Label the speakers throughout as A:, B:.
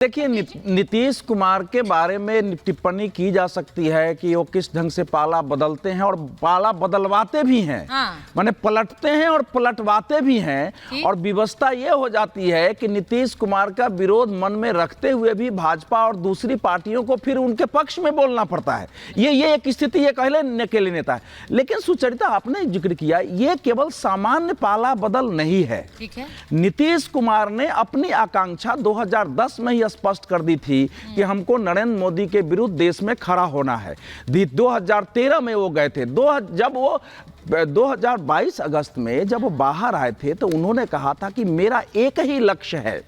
A: देखिए, नीतीश कुमार के बारे में टिप्पणी की जा सकती है कि वो किस ढंग से पाला बदलते हैं और पाला बदलवाते भी हैं। माने पलटते हैं और पलटवाते भी हैं। और व्यवस्था ये हो जाती है कि नीतीश कुमार का विरोध मन में रखते हुए भी भाजपा और दूसरी पार्टियों को फिर उनके पक्ष में बोलना पड़ता है। ये एक स्थिति ये कहले अकेले नेता है। लेकिन सुचरिता, आपने जिक्र किया, ये केवल सामान्य पाला बदल नहीं है। नीतीश कुमार ने अपनी आकांक्षा 2010 में ही स्पष्ट कर दी थी कि हमको नरेंद्र मोदी के विरुद्ध देश में खड़ा होना है। 2013 में वो गए थे। जब वो 2022 अगस्त में जब वो बाहर आए थे तो उन्होंने कहा था कि मेरा एक ही लक्ष्य है,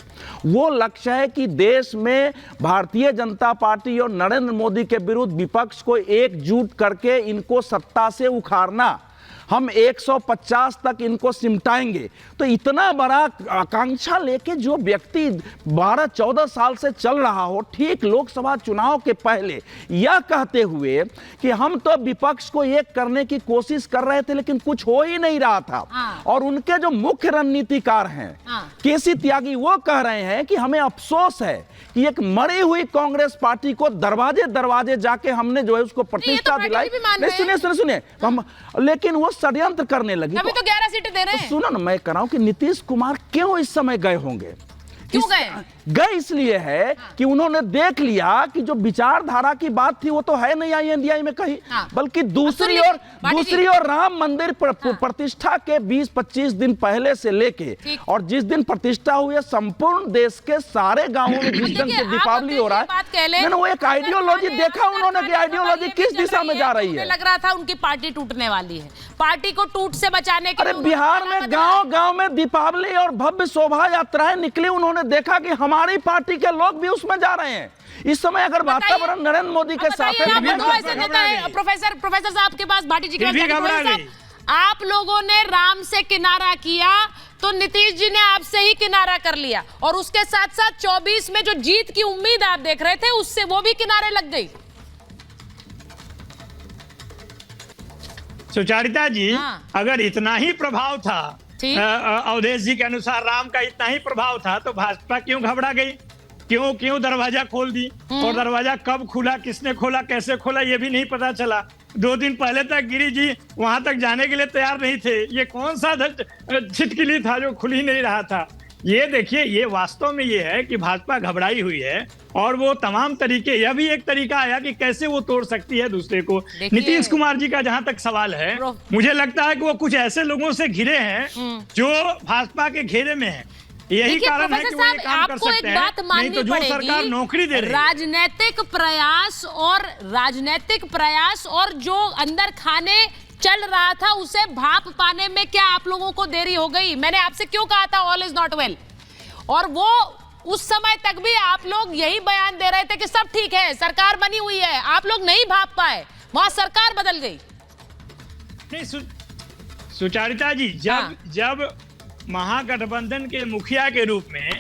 A: वो लक्ष्य है कि देश में भारतीय जनता पार्टी और नरेंद्र मोदी के विरुद्ध विपक्ष को एकजुट करके इनको सत्ता से उखाड़ना। हम 150 तक इनको सिमटाएंगे। तो इतना बड़ा आकांक्षा लेके जो व्यक्ति 12-14 साल से चल रहा हो, ठीक लोकसभा चुनाव के पहले यह कहते हुए कि हम तो विपक्ष को एक करने की कोशिश कर रहे थे लेकिन कुछ हो ही नहीं रहा था। और उनके जो मुख्य रणनीतिकार हैं केसी त्यागी, वो कह रहे हैं कि हमें अफसोस है कि एक मरी हुई कांग्रेस पार्टी को दरवाजे दरवाजे जाके हमने जो है उसको प्रतिष्ठा दिलाई। सुनिए, लेकिन वो षड्यंत्र करने लगी।
B: अभी तो 11 सीटें दे रहे हैं।
A: सुनो ना, मैं कह रहा हूं कि नीतीश कुमार क्यों इस समय गए होंगे।
B: क्यों
A: गए इसलिए है कि उन्होंने देख लिया कि जो विचारधारा की बात थी वो तो है नहीं INDI में कहीं, बल्कि दूसरी ओर राम मंदिर प्रतिष्ठा के 20-25 दिन पहले से लेके और जिस दिन प्रतिष्ठा हुई है, संपूर्ण देश के सारे गांवों में जिस ढंग से दीपावली हो रहा है, वो एक आइडियोलॉजी देखा उन्होंने कि आइडियोलॉजी किस दिशा में जा रही है।
B: लग रहा था उनकी पार्टी टूटने वाली है। पार्टी को टूट से बचाने के लिए
A: बिहार में गांव में दीपावली और भव्य शोभा यात्राएं निकली। उन्होंने देखा कि हमारी पार्टी के लोग भी उसमें जा रहे हैं। इस समय अगर वातावरण नरेंद्र मोदी के साथ है,
B: प्रोफेसर साहब के पास भाटी जी के आप लोगों ने राम से किनारा किया तो नीतीश जी ने आपसे ही किनारा कर लिया, और उसके साथ साथ 24 में जो जीत की उम्मीद आप देख रहे थे उससे वो भी किनारे लग गई।
C: सुचारिता जी, अगर इतना ही प्रभाव था, अवधेश जी के अनुसार राम का इतना ही प्रभाव था, तो भाजपा क्यों घबरा गई? क्यों दरवाजा खोल दी? और दरवाजा कब खुला, किसने खोला, कैसे खोला, ये भी नहीं पता चला। 2 दिन पहले तक गिरी जी वहां तक जाने के लिए तैयार नहीं थे। ये कौन सा छिटकिली था जो खुल ही नहीं रहा था? ये देखिए, ये वास्तव में ये है कि भाजपा घबराई हुई है और वो तमाम तरीके, यह भी एक तरीका आया कि कैसे वो तोड़ सकती है दूसरे को। नीतीश कुमार जी का जहां तक सवाल है, मुझे लगता है कि वो कुछ ऐसे लोगों से घिरे हैं जो भाजपा के घेरे में है। यही कारण है कि वो ये काम कर सकते हैं। नहीं तो जो सरकार नौकरी दे रही है,
B: राजनीतिक प्रयास और जो अंदर खाने चल रहा था उसे भाप पाने में क्या आप लोगों को देरी हो गई? मैंने आपसे क्यों कहा था ऑल इज नॉट वेल, और वो उस समय तक भी आप लोग यही बयान दे रहे थे कि सब ठीक है, सरकार बनी हुई है। आप लोग नहीं भाप पाए, वहां सरकार बदल गई।
C: नहीं सुचारिता जी, जब महागठबंधन के मुखिया के रूप में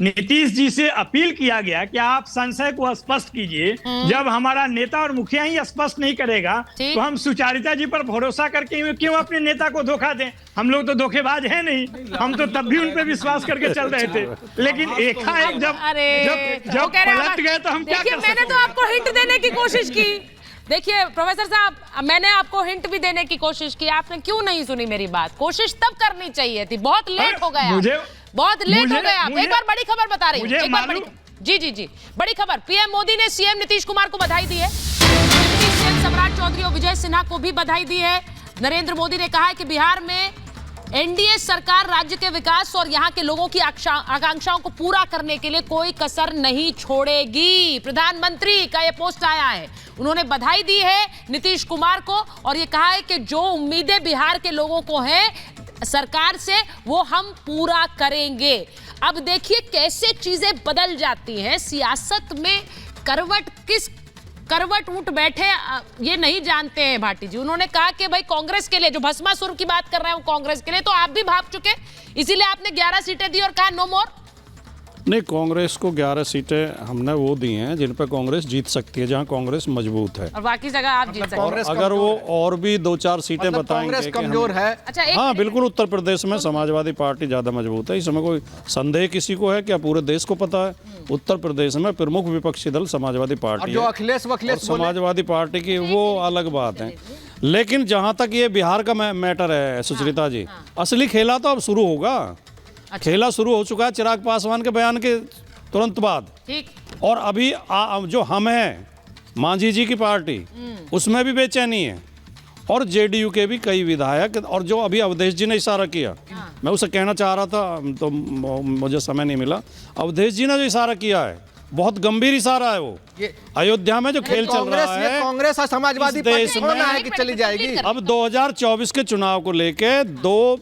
C: नीतीश जी से अपील किया गया कि आप संशय को स्पष्ट कीजिए, जब हमारा नेता और मुखिया ही स्पष्ट नहीं करेगा तो हम सुचारिता जी पर भरोसा करके क्यों अपने नेता को धोखा दें? हम लोग तो धोखेबाज हैं नहीं, हम तो तब भी उन पर विश्वास करके चल रहे थे। लेकिन एकाएक जब पलट गए तो हम क्या कर सकते?
B: मैंने तो आपको हिंट देने की कोशिश की। देखिए प्रोफेसर साहब, मैंने आपको हिंट भी देने की कोशिश की, आपने क्यों नहीं सुनी मेरी बात? कोशिश तब करनी चाहिए थी, बहुत लेट हो गया, बहुत लेट हो गया। एक बार बड़ी खबर बता रही हूँ, एक बार जी बड़ी खबर। पीएम मोदी ने सीएम नीतीश कुमार को बधाई दी है। सीएम सम्राट चौधरी और विजय सिन्हा को भी बधाई दी है। नरेंद्र मोदी ने कहा है कि बिहार में एनडीए सरकार राज्य के विकास और यहाँ के लोगों की आकांक्षाओं को पूरा करने के लिए कोई कसर नहीं छोड़ेगी। प्रधानमंत्री का ये पोस्ट आया है, उन्होंने बधाई दी है नीतीश कुमार को और ये कहा है कि जो उम्मीदें बिहार के लोगों को हैं सरकार से वो हम पूरा करेंगे। अब देखिए कैसे चीजें बदल जाती हैं। सियासत में करवट उठ बैठे ये नहीं जानते हैं भाटी जी। उन्होंने कहा कि भाई कांग्रेस के लिए, जो भस्मासुर की बात कर रहे हैं वो कांग्रेस के लिए, तो आप भी भाग चुके, इसीलिए आपने 11 सीटें दी और कहा नो मोर।
D: नहीं, कांग्रेस को 11 सीटें हमने वो दी हैं जिन पर कांग्रेस जीत सकती है, जहां कांग्रेस मजबूत है,
B: और बाकी जगह आप जीत सकते हैं।
D: अगर वो और भी 2-4 सीटें बताएंगे
E: कांग्रेस कमजोर है।
B: अच्छा,
D: हाँ बिल्कुल, उत्तर प्रदेश में समाजवादी पार्टी ज्यादा मजबूत है। इसमें कोई संदेह किसी को है क्या? पूरे देश को पता है उत्तर प्रदेश में प्रमुख विपक्षी दल समाजवादी पार्टी
E: जो
D: है।
E: अखिलेश
D: समाजवादी पार्टी की वो अलग बात है। लेकिन जहां तक ये बिहार का मैटर है सुचरिता जी, असली खेला तो अब शुरू होगा। खेला शुरू हो चुका है चिराग पासवान के बयान के तुरंत बाद।
B: ठीक।
D: और अभी जो हम हैं मांझी जी की पार्टी, उसमें भी बेचैनी है, और जेडीयू के भी कई विधायक, और जो अभी अवधेश जी ने इशारा किया, मैं उसे कहना चाह रहा था तो मुझे समय नहीं मिला। अवधेश जी ने जो इशारा किया है बहुत गंभीर इशारा है। वो अयोध्या में जो खेल चल रहा है,
E: कांग्रेस और समाजवादी पार्टी होना है कि चली जाएगी।
D: अब 2024 के चुनाव को लेके दो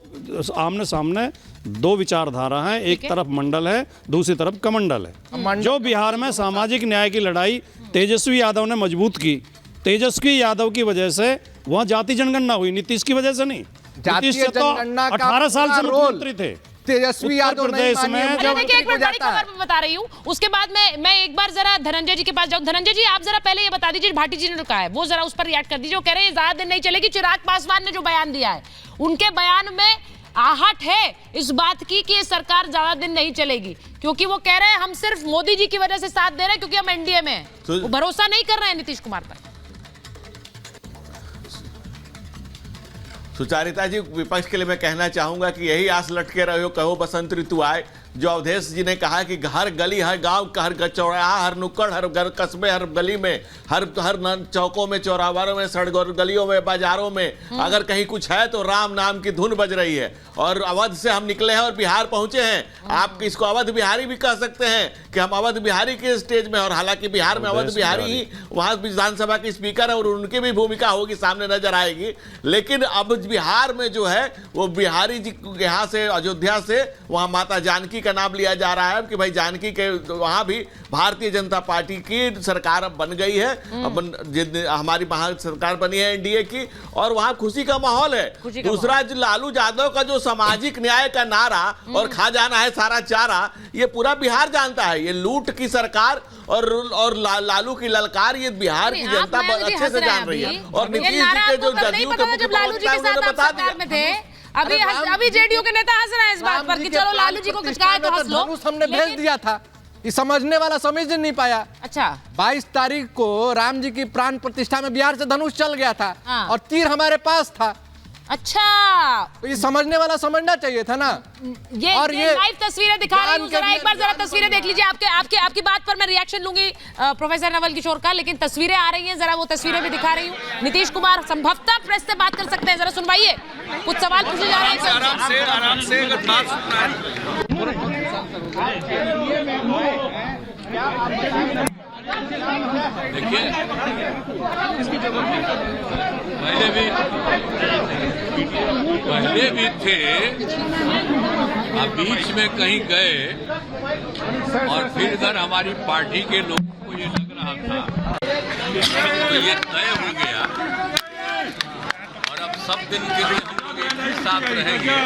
D: आमने सामने दो विचारधारा हैं। एक तरफ मंडल है, दूसरी तरफ कमंडल है। जो बिहार में सामाजिक न्याय की लड़ाई तेजस्वी यादव ने मजबूत की, तेजस्वी यादव की वजह से वहाँ जाति जनगणना हुई, नीतीश की वजह से नहीं। नीतीश से तो 18 साल से मुख्यमंत्री थे।
E: तेजस्वी यादव
D: प्रदेश में
B: देखिए, एक बड़ी खबर बता रही हूँ, उसके बाद मैं एक बार जरा धनंजय जी के पास जाऊँ। धनंजय जी, आप जरा पहले ये बता दीजिए, भाटी जी ने कहा है वो जरा उस पर रिएक्ट कर दीजिए। वो कह रहे हैं ज्यादा दिन नहीं चलेगी। चिराग पासवान ने जो बयान दिया है, उनके बयान में आहट है इस बात की कि ये सरकार ज्यादा दिन नहीं चलेगी, क्योंकि वो कह रहे हैं हम सिर्फ मोदी जी की वजह से साथ दे रहे हैं क्योंकि हम एनडीए में हैं। वो भरोसा नहीं कर रहे हैं नीतीश कुमार पर।
F: सुचारिता जी, विपक्ष के लिए मैं कहना चाहूंगा कि यही आस लटके रहे हो, कहो बसंत ऋतु आए। जो अवधेश जी ने कहा कि हर गली, हर गांव, हर चौराहा, हर नुक्कड़, हर घर, कस्बे, हर गली में, हर चौकों में, चौराहों में, सड़क गलियों में, बाजारों में अगर कहीं कुछ है तो राम नाम की धुन बज रही है। और अवध से हम निकले हैं और बिहार पहुंचे हैं। आप इसको अवध बिहारी भी कह सकते हैं कि हम अवध बिहारी के स्टेज में, और हालांकि बिहार में अवध बिहारी ही वहां विधानसभा के स्पीकर है और उनकी भी भूमिका होगी, सामने नजर आएगी। लेकिन अब बिहार में जो है वो बिहारी जी यहाँ से, अयोध्या से वहां माता जानकी का नाम लिया जा रहा है कि भाई जानकी के वहां भी भारतीय जनता पार्टी की सरकार अब बन गई है। अब हमारी सरकार बनी है एनडीए की, और वहां खुशी का माहौल है। दूसरा, लालू यादव का जो सामाजिक न्याय का नारा और खा जाना है सारा चारा, ये पूरा बिहार जानता है। ये लूट की सरकार और लालू की ललकार ये बिहार की जनता बहुत अच्छे से जान रही है। और नीतीश जी के जो जदयू के बता दिया।
B: अभी जेडीयू के नेता हंस रहे हैं इस बात पर कि चलो लालू जी को कुछ कहा तो हंस लो।
E: हमने भेज दिया था, ये समझने वाला समझ नहीं पाया।
B: अच्छा,
E: 22 तारीख को राम जी की प्राण प्रतिष्ठा में बिहार से धनुष चल गया था और तीर हमारे पास था।
B: अच्छा,
E: तो ये समझने वाला समझना चाहिए था ना।
B: ये लाइव तस्वीरें दिखा रही हूँ, जरा एक बार जरा तस्वीरें देख लीजिए। आपकी बात पर मैं रिएक्शन लूंगी प्रोफेसर नवल किशोर का, लेकिन तस्वीरें आ रही हैं, जरा वो तस्वीरें भी दिखा रही हूँ। नीतीश कुमार संभवतः प्रेस से बात कर सकते हैं, जरा सुनवाइए, कुछ सवाल पूछे जा रहे हैं।
G: आराम से अगर बात सुनना है। देखिए, पहले भी थे, अब बीच में कहीं गए और फिर इधर हमारी पार्टी के लोगों को ये लग रहा था तो ये तय हो गया और अब सब दिन के लिए हम लोग एक ही साथ रहेंगे।